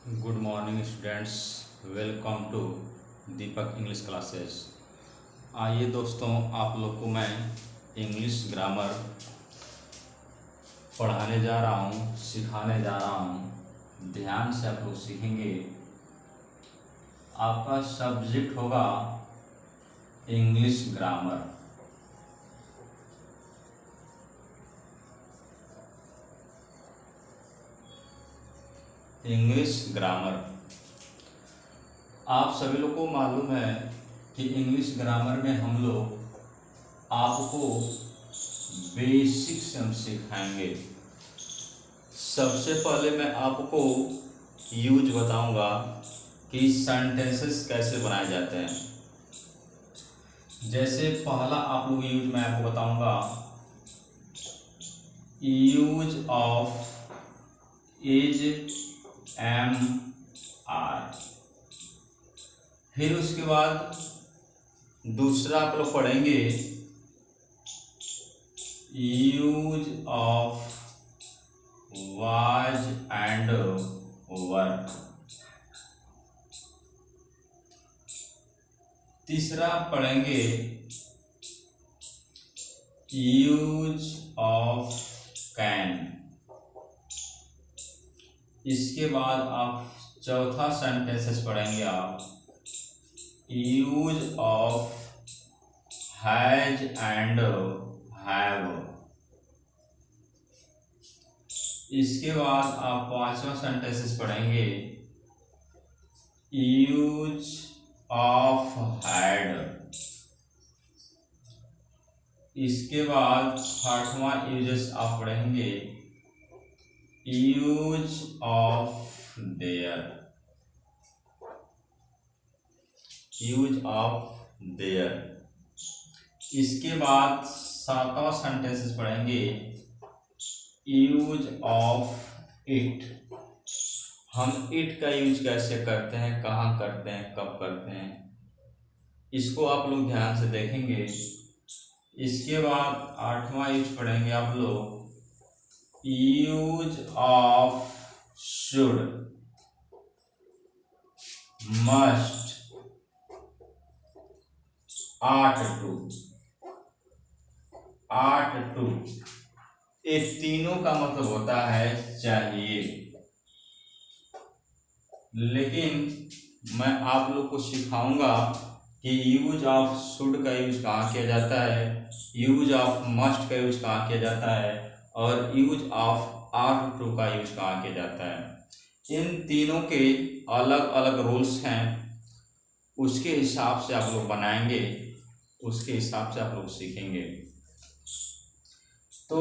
Good morning students, welcome to Deepak English classes. आइए दोस्तों, आप लोग को मैं इंग्लिश ग्रामर पढ़ाने जा रहा हूँ, सिखाने जा रहा हूँ। ध्यान से आप लोग सीखेंगे। आपका सब्जेक्ट होगा इंग्लिश ग्रामर। इंग्लिश ग्रामर आप सभी लोग को मालूम है कि इंग्लिश ग्रामर में हम लोग आपको बेसिक से हम सिखाएंगे। सबसे पहले मैं आपको यूज बताऊंगा कि सेंटेंसेस कैसे बनाए जाते हैं। जैसे पहला आप लोग यूज मैं आपको बताऊंगा, use of is am are. फिर उसके बाद दूसरा आप लोग पढ़ेंगे, use of was and were. तीसरा पढ़ेंगे, यूज ऑफ कैन। इसके बाद आप चौथा सेंटेंसेस पढ़ेंगे, आप use of has and have. इसके बाद आप पांचवा सेंटेंसेस पढ़ेंगे, यूज ऑफ हैड। इसके बाद छठवां यूजेस आप पढ़ेंगे, use of their. Use of their. इसके बाद सातवां सेंटेंसेस पढ़ेंगे, यूज ऑफ इट। हम इट का यूज कैसे करते हैं, कहाँ करते हैं, कब करते हैं, इसको आप लोग ध्यान से देखेंगे। इसके बाद आठवां यूज पढ़ेंगे आप लोग, use of should, must, ought to। ये तीनों का मतलब होता है चाहिए। लेकिन मैं आप लोग को सिखाऊंगा कि यूज ऑफ शुड का यूज कहाँ किया जाता है, यूज ऑफ मस्ट का यूज कहाँ किया जाता है, और यूज ऑफ ought to का यूज कहाँ किया जाता है। इन तीनों के अलग अलग रूल्स हैं। उसके हिसाब से आप लोग बनाएंगे, उसके हिसाब से आप लोग सीखेंगे। तो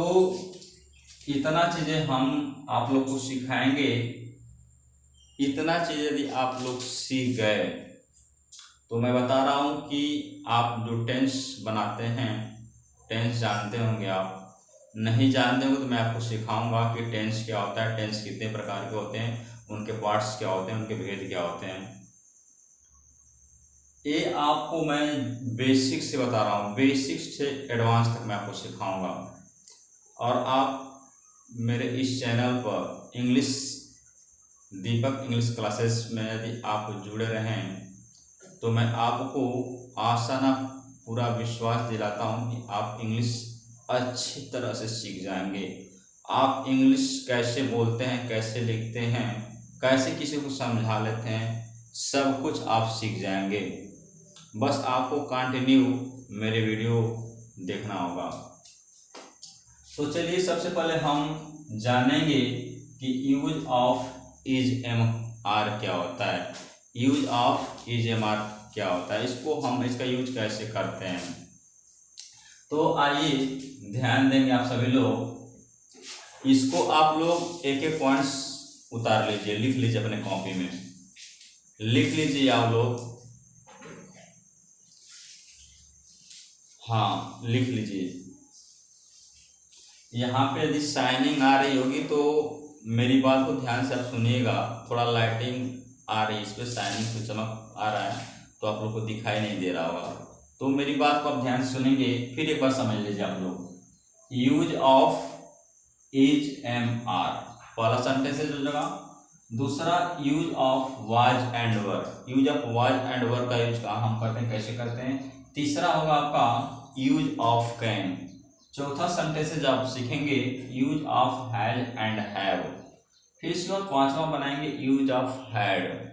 इतना चीजें हम आप लोग को सिखाएंगे। इतना चीज यदि आप लोग सीख गए तो मैं बता रहा हूं कि आप जो टेंस बनाते हैं, टेंस जानते होंगे। आप नहीं जानते होंगे तो मैं आपको सिखाऊंगा कि टेंस क्या होता है, टेंस कितने प्रकार के होते हैं, उनके पार्ट्स क्या होते हैं, उनके भेद क्या होते हैं। ये आपको मैं बेसिक से बता रहा हूँ, बेसिक से एडवांस तक मैं आपको सिखाऊंगा। और आप मेरे इस चैनल पर इंग्लिश दीपक इंग्लिश क्लासेस में यदि आप जुड़े रहें तो मैं आपको आशा ना पूरा विश्वास दिलाता हूँ कि आप इंग्लिश अच्छी तरह से सीख जाएंगे। आप इंग्लिश कैसे बोलते हैं, कैसे लिखते हैं, कैसे किसी को समझा लेते हैं, सब कुछ आप सीख जाएंगे। बस आपको कंटिन्यू मेरे वीडियो देखना होगा। तो चलिए सबसे पहले हम जानेंगे कि use of is am are क्या होता है। Use of is am are क्या होता है, इसका यूज कैसे करते हैं। तो आइए ध्यान देंगे आप सभी लोग। इसको आप लोग एक एक पॉइंट्स उतार लीजिए, लिख लीजिए अपने कॉपी में, लिख लीजिए आप लोग। हाँ, लिख लीजिए। यहाँ पे यदि शाइनिंग आ रही होगी तो मेरी बात को ध्यान से आप सुनिएगा। थोड़ा लाइटिंग आ रही है, इस पर शाइनिंग से चमक आ रहा है तो आप लोग को दिखाई नहीं दे रहा होगा। तो मेरी बात को आप ध्यान से सुनेंगे, फिर एक बार समझ लीजिए आप लोग। Use of is am are, पहला सेंटेंस है जो जगह दूसरा use of was and were, use of was and were का यूज कहाँ हम करते हैं, कैसे करते हैं। तीसरा होगा आपका यूज ऑफ कैन। चौथा सेंटेंस आप सीखेंगे use of has and have. फिर इसके बाद पांचवा बनाएंगे यूज ऑफ हैड।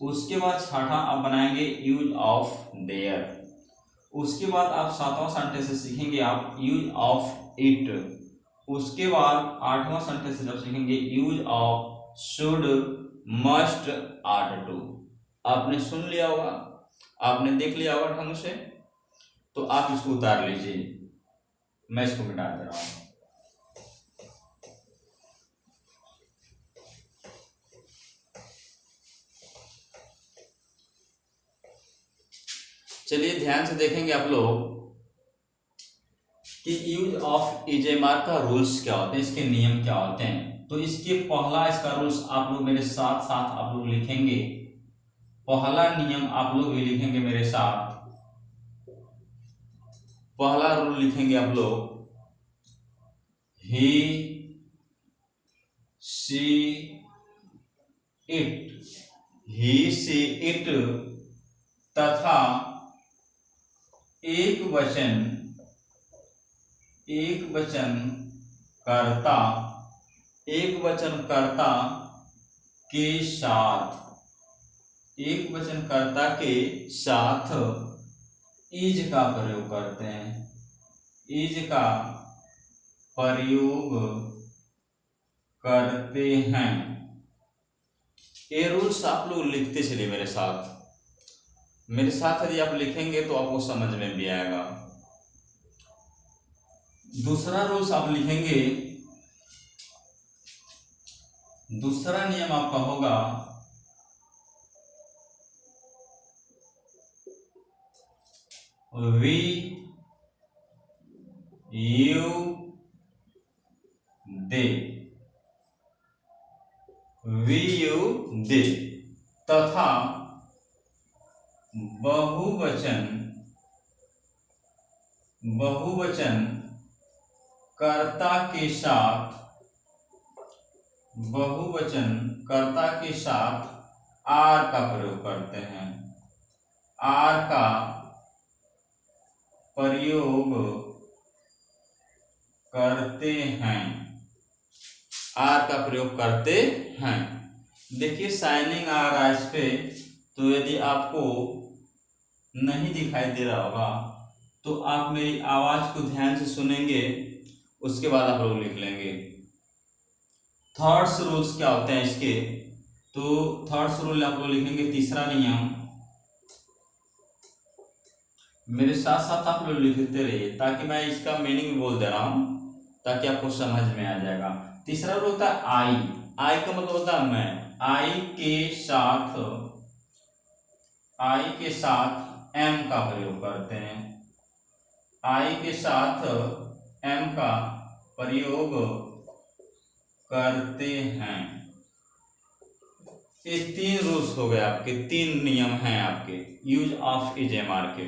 उसके बाद छठा आप बनाएंगे यूज ऑफ देयर। उसके बाद आप सातवां सेंटेंस सीखेंगे आप यूज ऑफ इट। उसके बाद आठवां सेंटेंस आप सीखेंगे use of should, must, ought to. आपने सुन लिया होगा, आपने देख लिया होगा ढंग से, तो आप इसको उतार लीजिए, मैं इसको मिटा दे रहा हूं। चलिए ध्यान से देखेंगे आप लोग कि यूज ऑफ इजेमार का रूल्स क्या होते हैं, इसके नियम क्या होते हैं। तो इसके पहला इसका रूल्स आप लोग मेरे साथ साथ आप लोग लिखेंगे। पहला नियम आप लोग भी लिखेंगे मेरे साथ। पहला रूल लिखेंगे आप लोग, ही, सी, इट। ही, सी, इट तथा एक वचन कर्ता के साथ, एक वचन कर्ता के साथ इज का प्रयोग करते हैं, इज का प्रयोग करते हैं। ये रूल्स आप लोग लिखते चलिए मेरे साथ। मेरे साथ यदि आप लिखेंगे तो आपको समझ में भी आएगा। दूसरा रूल्स आप लिखेंगे, दूसरा नियम आपका होगा we, you, they. We, you, they तथा बहुवचन कर्ता के साथ, बहुवचन कर्ता के साथ आर का प्रयोग करते हैं, आर का प्रयोग करते हैं, आर का प्रयोग करते हैं। देखिए शाइनिंग आ रहा है इस पे, तो यदि आपको नहीं दिखाई दे रहा होगा तो आप मेरी आवाज को ध्यान से सुनेंगे, उसके बाद आप लोग लिख लेंगे। थर्ड्स रूल्स क्या होते हैं इसके, तो थर्ड्स रूल आप लोग लिखेंगे। तीसरा नियम मेरे साथ साथ आप लोग लिखते रहिए ताकि मैं इसका मीनिंग भी बोल दे रहा हूं, ताकि आपको समझ में आ जाएगा। तीसरा रूल होता है आई। आई का मतलब होता है मैं। आई के साथ एम का प्रयोग करते हैं, आई के साथ एम का प्रयोग करते हैं। ये तीन रूल्स हो गए आपके, तीन नियम हैं आपके यूज ऑफ इजेमार के।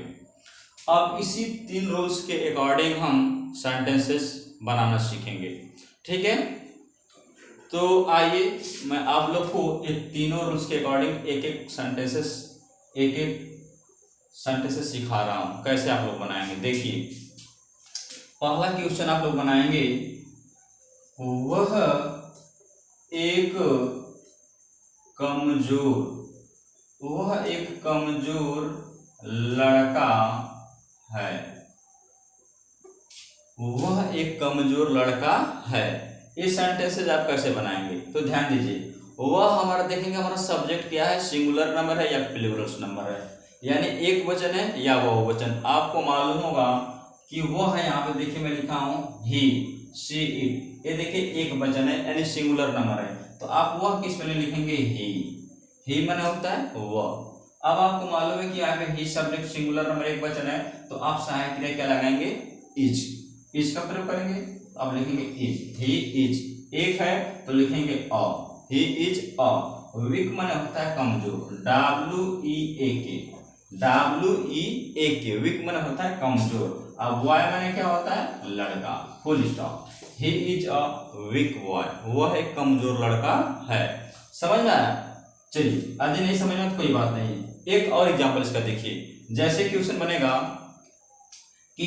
अब इसी तीन रूल्स के अकॉर्डिंग हम सेंटेंसेस बनाना सीखेंगे, ठीक है। तो आइए मैं आप लोग को ये तीनों रूल्स के अकॉर्डिंग एक एक सेंटेंसेस सिखा रहा हूं, कैसे आप लोग बनाएंगे। देखिए पहला क्वेश्चन आप लोग बनाएंगे, वह एक कमजोर लड़का है। वह एक कमजोर लड़का है। ये सेंटेंसेस आप कैसे बनाएंगे, तो ध्यान दीजिए। वह हमारा देखेंगे, हमारा सब्जेक्ट क्या है, सिंगुलर नंबर है या प्लूरल नंबर है, यानी एक वचन है या बहुवचन। आपको मालूम होगा कि वह है, यहाँ पे देखिए मैं लिखा हूं ही, सी, इट। ये देखिए एक वचन है यानी सिंगुलर नंबर है, तो आप वह किस में लिखेंगे, ही माने होता है वह। अब आपको मालूम है कि यहाँ पे ही सब्जेक्ट सिंगुलर नंबर एक वचन है, तो आप सहायक क्रिया क्या लगाएंगे, इज का प्रयोग करेंगे। तो आप लिखेंगे इज, ही इज। एक है तो लिखेंगे अ, ही इज अ। वीक माने होता है कमजोर, WEAK, वीक माने होता है कमजोर। अब वाय माने क्या होता है, लड़का, full stop. He is a weak boy, वह एक कमजोर लड़का है। समझ में आया? चलिए, यदि नहीं समझ में तो कोई बात नहीं, एक और एग्जांपल इसका देखिए। जैसे क्वेश्चन बनेगा कि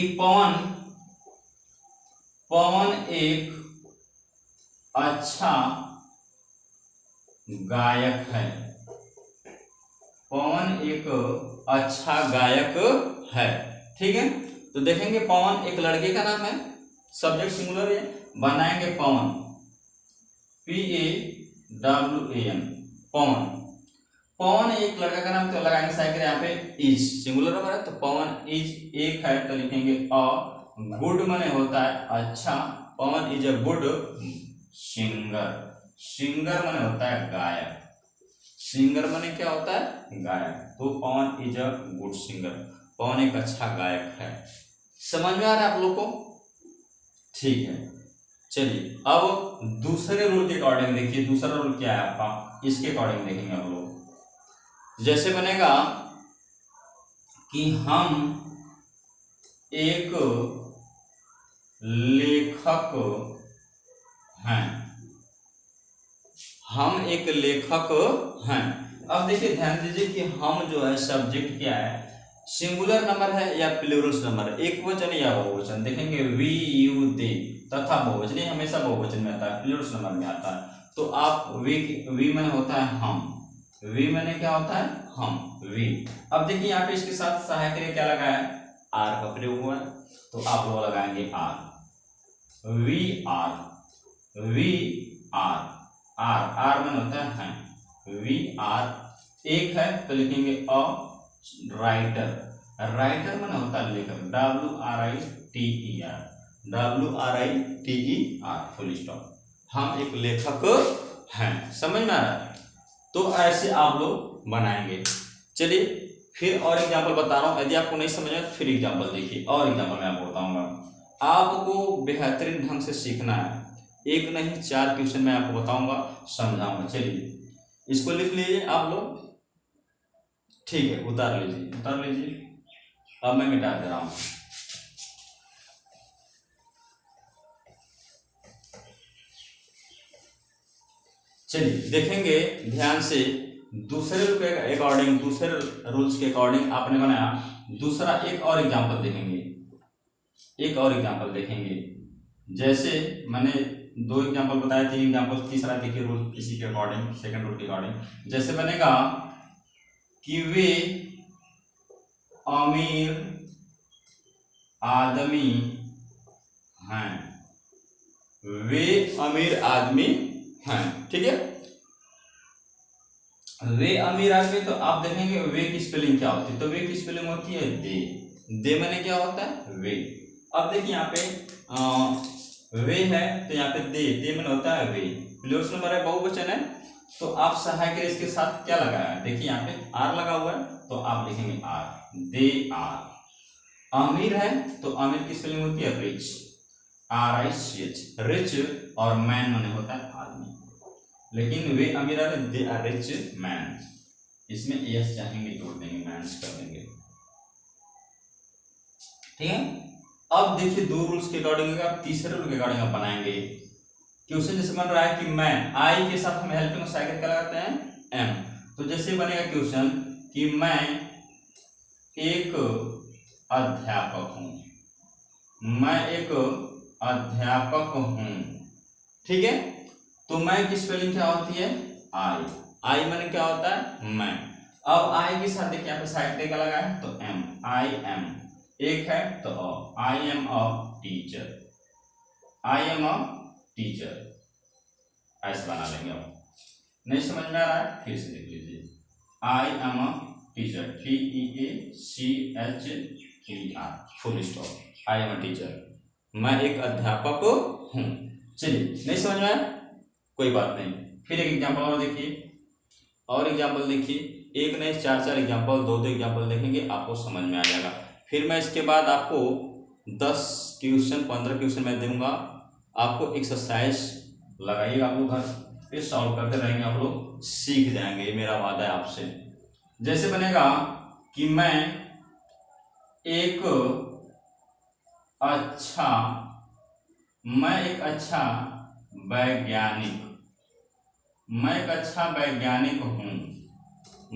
पवन एक अच्छा गायक है। पवन एक अच्छा गायक है, ठीक है। तो देखेंगे पवन एक लड़के का नाम है, सब्जेक्ट सिंगुलर है, बनाएंगे पवन, PAWAN, पवन। पवन एक लड़का का नाम, तो लगाएंगे साइकिल यहाँ पे इज, सिंगुलर नंबर है तो पवन इज एक है तो लिखेंगे अ। गुड माने होता है अच्छा, Pawan is a good singer. Singer माने होता है गायक, सिंगर माने क्या होता है? गायक। तो पवन इज अ गुड सिंगर, पवन एक अच्छा गायक है। समझ में आ रहा है आप लोग को? ठीक है, चलिए अब दूसरे रूल के अकॉर्डिंग देखिए। दूसरा रूल क्या है आपका, इसके अकॉर्डिंग देखेंगे आप लोग। जैसे बनेगा कि हम एक लेखक हैं, हम एक लेखक हैं। अब देखिए ध्यान दीजिए कि हम जो है सब्जेक्ट क्या है, सिंगुलर नंबर है या प्लूरल नंबर है, एक वचन या बहुवचन। देखेंगे वी यू दे तथा बहुवचन, ये हमेशा बहुवचन में आता है, प्लूरल नंबर में आता है। तो आप वी माने होता है हम, वी माने क्या होता है? हम, वी। अब देखिए यहाँ पे इसके साथ सहायक के लिए क्या लगा है? आर का प्रयोग हुआ है, तो आप लोग लगाएंगे are, we are, we are, are, are माने होता है हैं, वी आर एक है तो लिखेंगे अ राइटर, राइटर माने होता है लेखक, WRITER, WRITER, फुल स्टॉप। हम एक लेखक हैं, समझ में आ रहा है? तो ऐसे आप लोग बनाएंगे। चलिए फिर और एग्जांपल बता रहा हूँ, यदि आपको नहीं समझ में फिर एग्जांपल देखिए, और एग्जांपल मैं आपको बताऊंगा। आपको बेहतरीन ढंग से सीखना है, एक नहीं 4 क्वेश्चन मैं आपको बताऊंगा, समझाऊंगा। चलिए इसको लिख लीजिए आप लोग, ठीक है, उतार लीजिए, उतार लीजिए। अब मैं मिटा दे रहा हूं। चलिए देखेंगे ध्यान से, दूसरे रूल के अकॉर्डिंग, दूसरे रूल्स के अकॉर्डिंग आपने बनाया। दूसरा एक और एग्जांपल देखेंगे, एक और एग्जांपल देखेंगे। जैसे मैंने 2 एग्जांपल बताए, 3 एग्जांपल, तीसरा देखिए रूल इसी के अकॉर्डिंग, सेकंड रूल के अकॉर्डिंग। जैसे बनेगा कि वे अमीर आदमी हैं, वे अमीर आदमी हैं, ठीक है। वे अमीर आदमी, तो आप देखेंगे वे की स्पेलिंग क्या होती है, तो वे की स्पेलिंग होती है दे, दे माने क्या होता है? वे। अब देखिए यहाँ पे वे है तो यहाँ पे दे, दे माने होता है वे, प्लूरल नंबर है, बहुवचन है, तो आप सहायक के इसके साथ क्या लगाया है? देखिए यहाँ पे आर लगा हुआ है, तो आप लिखेंगे आर, दे आर। अमीर है तो अमीर की स्पेलिंग होती है रिच, RICH, रिच, और मैन माने होता है आदमी, लेकिन वे अमीर है, दे आर रिच मैन, इसमें यस चाहेंगे जोड़ देंगे, मैन्स कर देंगे, ठीक है। अब देखिए 2 रूल्स के अकॉर्डिंग, आप तीसरे रूल के अकॉर्डिंग आप बनाएंगे। क्वेश्चन जैसे बन रहा है कि मैं, आई के साथ हम हेल्पिंग साइकिल क्या लगाते हैं? एम। तो जैसे बनेगा क्वेश्चन कि मैं एक अध्यापक हूं, मैं एक अध्यापक हूं, ठीक है। तो मैं की स्पेलिंग क्या होती है? आई, आई माने क्या होता है? मैं। अब आई के साथ देखिए यहाँ पे साइड का लगा है, तो एम, आई एम, एक है तो I am a teacher, I am a teacher, ऐसे बना लेंगे। अब नहीं समझ में आ रहा है, फिर से देख लीजिए, I am a teacher, TEACHER, full stop, I am a teacher, मैं एक अध्यापक हूं। चलिए नहीं समझ में आया, कोई बात नहीं, फिर एक एग्जांपल और देखिए, और एग्जांपल देखिए, एक नहीं 4 एग्जांपल, 2 एग्जांपल देखेंगे, आपको समझ में आ जाएगा। फिर मैं इसके बाद आपको 10 क्वेश्चन 15 क्वेश्चन मैं दूंगा, आपको एक्सरसाइज लगाइएगा आप लोग घर पे, सॉल्व करते रहेंगे, आप लोग सीख जाएंगे, ये मेरा वादा है आपसे। जैसे बनेगा कि मैं एक अच्छा वैज्ञानिक मैं एक अच्छा वैज्ञानिक हूँ,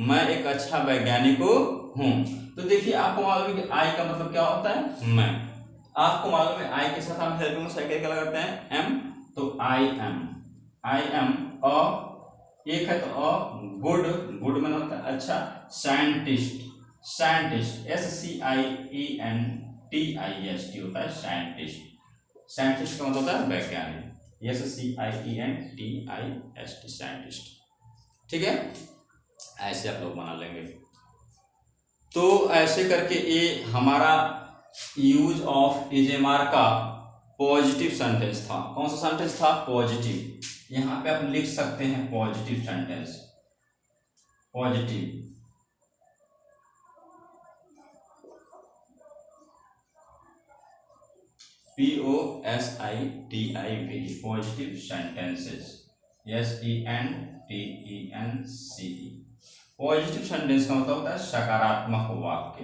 मैं एक अच्छा वैज्ञानिक हूँ। तो देखिए आपको मालूम है कि आई का मतलब क्या होता है, मैं। आपको मालूम है आई के साथ हम हेल्पिंग साइकिल क्या लगाते हैं, एम। तो आई एम अ, एक है तो अ, गुड, गुड मतलब होता है अच्छा, साइंटिस्ट, साइंटिस्ट SCIENTIST होता है साइंटिस्ट। साइंटिस्ट का मतलब होता है वैज्ञानिक, SCIENTIST साइंटिस्ट। ठीक है, ऐसे आप लोग बना लेंगे। तो ऐसे करके ये हमारा यूज ऑफ इजेमार का पॉजिटिव सेंटेंस था। कौन सा सेंटेंस था, पॉजिटिव। यहां पे आप लिख सकते हैं positive sentence, positive. POSITIV, positive sentences, SENTENCE। Positive sentence का मतलब होता है सकारात्मक वाक्य,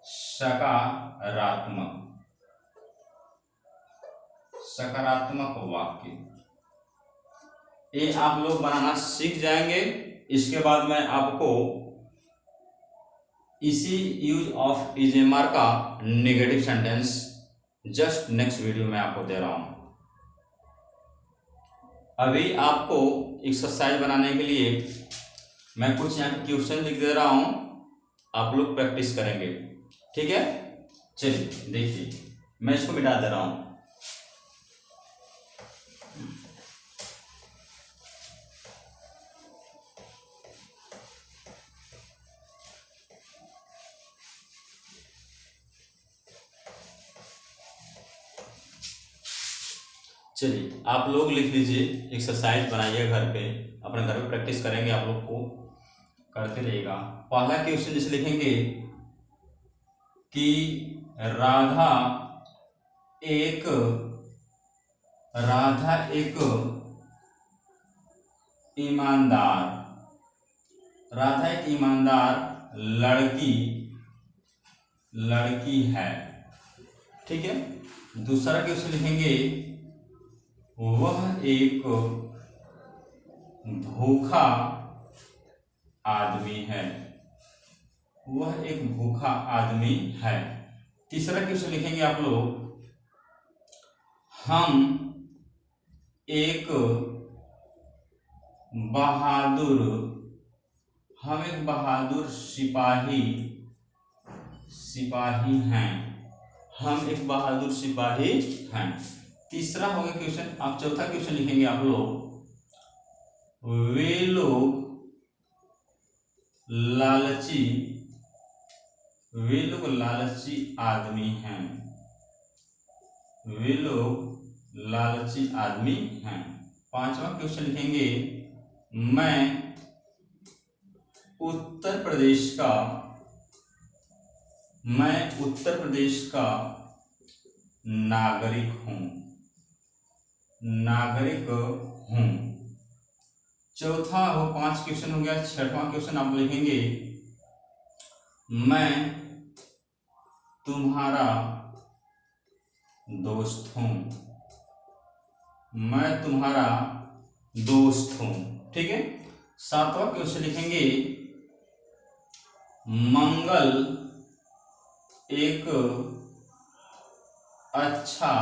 सकारात्मक, सकारात्मक वाक्य। ये आप लोग बनाना सीख जाएंगे। इसके बाद मैं आपको इसी यूज ऑफ इजेमार का negative sentence just next video में आपको दे रहा हूं। अभी आपको एक्सरसाइज बनाने के लिए मैं कुछ यहाँ पे क्वेश्चन लिख दे रहा हूं, आप लोग प्रैक्टिस करेंगे। ठीक है, चलिए देखिए, मैं इसको मिटा दे रहा हूं। चलिए आप लोग लिख लीजिए, एक्सरसाइज बनाइए घर पे, अपने घर पे प्रैक्टिस करेंगे, आप लोग को करते रहिएगा। पहला क्वेश्चन जैसे लिखेंगे कि राधा एक ईमानदार, राधा एक ईमानदार लड़की है। ठीक है, दूसरा क्वेश्चन लिखेंगे वह एक भूखा आदमी है, वह एक भूखा आदमी है। तीसरा क्वेश्चन लिखेंगे आप लोग, हम एक बहादुर सिपाही हैं, हम एक बहादुर सिपाही हैं। तीसरा हो गया क्वेश्चन। अब चौथा क्वेश्चन लिखेंगे आप लोग, वे लोग लालची आदमी हैं, वे लोग लालची आदमी हैं। पांचवा क्वेश्चन लिखेंगे, मैं उत्तर प्रदेश का नागरिक हूं। चौथा हो, 5 क्वेश्चन हो गया। छठवां क्वेश्चन आप लिखेंगे, मैं तुम्हारा दोस्त हूं, मैं तुम्हारा दोस्त हूं। ठीक है, सातवां क्वेश्चन लिखेंगे, मंगल एक अच्छा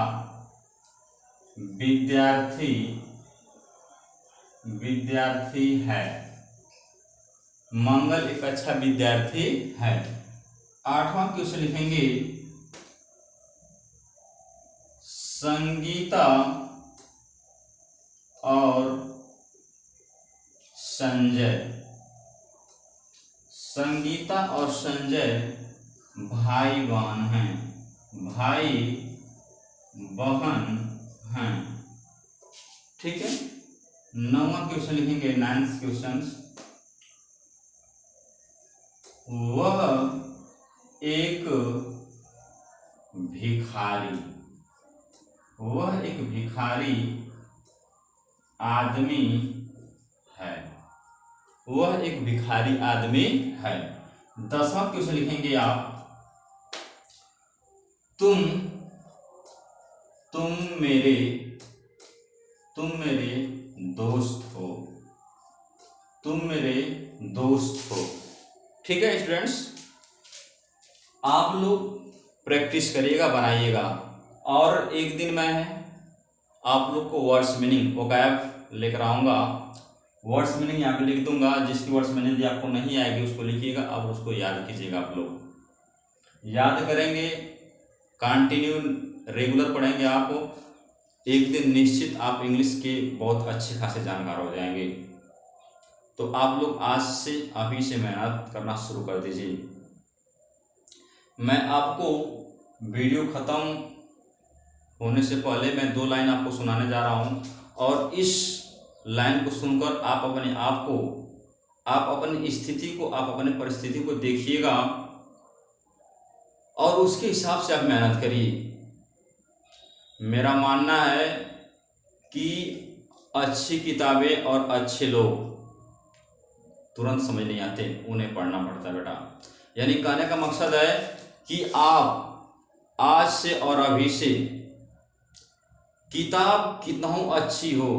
विद्यार्थी है, मंगल एक अच्छा विद्यार्थी है। आठवां क्वेश्चन लिखेंगे, संगीता और संजय भाई बहन हैं। ठीक है, 9वां क्वेश्चन लिखेंगे, 9th क्वेश्चन, वह एक भिखारी आदमी है, वह एक भिखारी आदमी है। 10वां क्वेश्चन लिखेंगे आप, तुम मेरे दोस्त हो, तुम मेरे दोस्त हो। ठीक है स्टूडेंट्स, आप लोग प्रैक्टिस करिएगा, बनाइएगा, और एक दिन मैं आप लोग को वर्ड्स मीनिंग वोकैब लेकर आऊँगा। वर्ड्स मीनिंग यहाँ पे लिख दूंगा, जिसकी वर्ड्स मीनिंग यदि आपको नहीं आएगी उसको लिखिएगा और उसको याद कीजिएगा। आप लोग याद करेंगे, कंटिन्यू रेगुलर पढ़ेंगे, आप एक दिन निश्चित आप इंग्लिश के बहुत अच्छे खासे जानकार हो जाएंगे। तो आप लोग आज से अभी से मेहनत करना शुरू कर दीजिए। मैं आपको वीडियो ख़त्म होने से पहले मैं 2 लाइन आपको सुनाने जा रहा हूँ, और इस लाइन को सुनकर आप अपने आप को, आप अपनी स्थिति को, आप अपने परिस्थिति को देखिएगा और उसके हिसाब से आप मेहनत करिए। मेरा मानना है कि अच्छी किताबें और अच्छे लोग तुरंत समझ नहीं आते, उन्हें पढ़ना पड़ता है बेटा। यानी कहने का मकसद है कि आप आज से और अभी से किताब कितना अच्छी हो,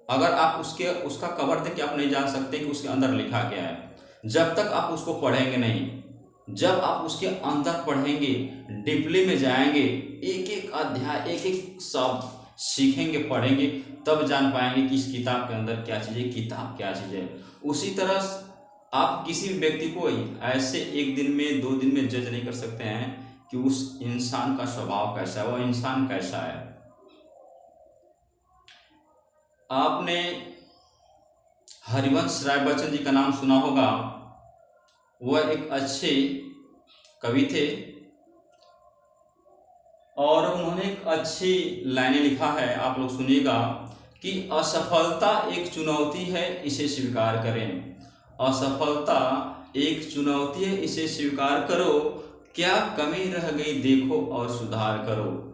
अगर आप उसका कवर देख के आप नहीं जान सकते कि उसके अंदर लिखा क्या है, जब तक आप उसको पढ़ेंगे नहीं। जब आप उसके अंदर पढ़ेंगे, डीपली में जाएंगे, एक एक अध्याय, एक एक शब्द सीखेंगे, पढ़ेंगे, तब जान पाएंगे कि इस किताब के अंदर क्या चीज़ है, किताब क्या चीज़ है। उसी तरह आप किसी भी व्यक्ति को ऐसे एक दिन में 2 दिन में जज नहीं कर सकते हैं कि उस इंसान का स्वभाव कैसा है, वह इंसान कैसा है। आपने हरिवंश राय बच्चन जी का नाम सुना होगा। वह एक अच्छे कवि थे और उन्होंने एक अच्छी लाइनें लिखा है, आप लोग सुनिएगा कि असफलता एक चुनौती है, इसे स्वीकार करें। असफलता एक चुनौती है, इसे स्वीकार करो, क्या कमी रह गई देखो और सुधार करो।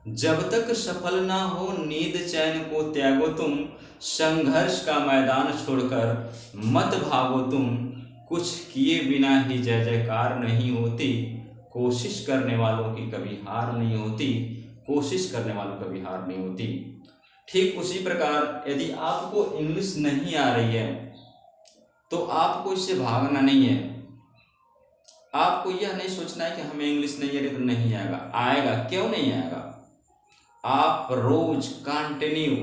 जब तक सफल ना हो नींद चैन को त्यागो तुम, संघर्ष का मैदान छोड़कर मत भागो तुम। कुछ किए बिना ही जय जयकार नहीं होती, कोशिश करने वालों की कभी हार नहीं होती, कोशिश करने वालों की कभी हार नहीं होती। ठीक उसी प्रकार यदि आपको इंग्लिश नहीं आ रही है तो आपको इससे भागना नहीं है। आपको यह नहीं सोचना है कि हमें इंग्लिश नहीं आ रही तो नहीं आएगा। आएगा, क्यों नहीं आएगा। आप रोज कंटिन्यू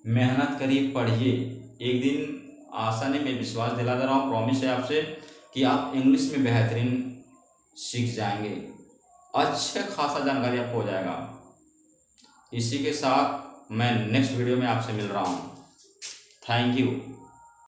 मेहनत करिए, पढ़िए, एक दिन आशा नहीं, मैं विश्वास दिला दे रहा हूँ, प्रॉमिस है आपसे कि आप इंग्लिश में बेहतरीन सीख जाएंगे, अच्छा खासा जानकारी आपको हो जाएगा। इसी के साथ मैं नेक्स्ट वीडियो में आपसे मिल रहा हूँ। Thank you.